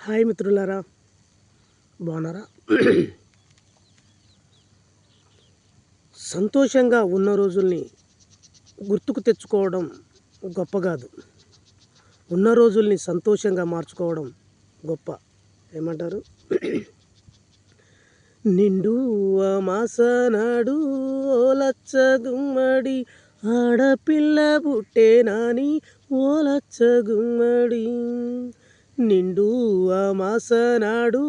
Hi మిత్రులారా, బాగున్నారా? సంతోషంగా ఉన్న రోజుల్ని గుర్తుకు తెచ్చుకోవడం గొప్ప కాదు, ఉన్న రోజుల్ని సంతోషంగా మార్చుకోవడం గొప్ప. ఏమంటారు? నిండు అమాసనాడు ఓలచ్చ గుమ్మడి ఆడపిల్ల పుట్టేనాని ఓలచ్చ గుమ్మడి. నిండు అమాసనాడు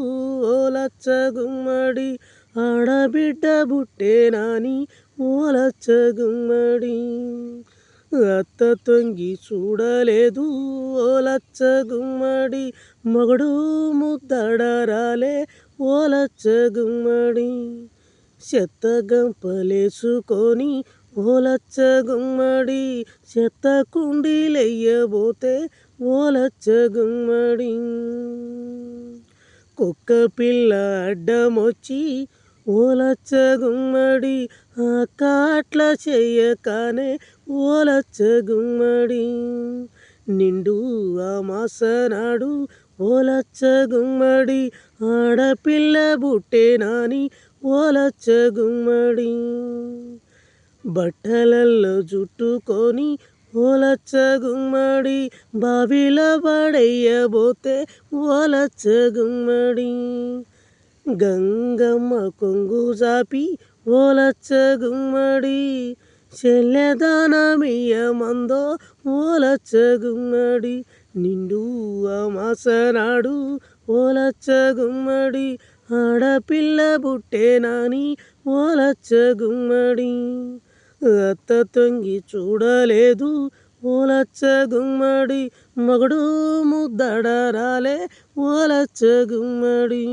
ఓలచ్చ గుమ్మడి ఆడబిడ్డ పుట్టేనాని ఓలచ్చ గుమ్మడి. అత్త తొంగి చూడలేదు ఓలచ్చ గుమ్మడి, మొగడు ముద్దడరాలే ఓలచ్చ గుమ్మడి. చెత్త గంపలేసుకొని ఓలచ్చ గుమ్మడి, చెత్త కుండీలెయ్యబోతే ఓలచ్చ గుమ్మడి. కుక్క పిల్ల అడ్డమొచ్చి ఓలచ్చ గుమ్మడి, అట్ల చెయ్యకానే ఓలచ్చ గుమ్మడి. నిండు అమాసనాడు ఓలచ్చ గుమ్మడి ఆడపిల్ల పుట్టేనాని ఓలచ్చ గుమ్మడి. బట్టలల్లో జుట్టుకొని ఓలచ్చ గుమ్మడి, బావిలో పడెయ్యబోతే ఓలచ్చ గుమ్మడి. గంగమ్మ కొంగు జాపి ఓలచ్చ గుమ్మడి, చెల్లెదానమియ్యమందో ఓలచ్చ గుమ్మడి. నిండు అమాసనాడు ఓలచ్చ గుమ్మడి ఆడపిల్ల పుట్టేనాని ఓలచ్చ గుమ్మడి. అత్త తొంగి చూడలేదు ఓలచ్చ గుమ్మడి, మొగడు ముద్దడరాలే ఓలచ్చ గుమ్మడి.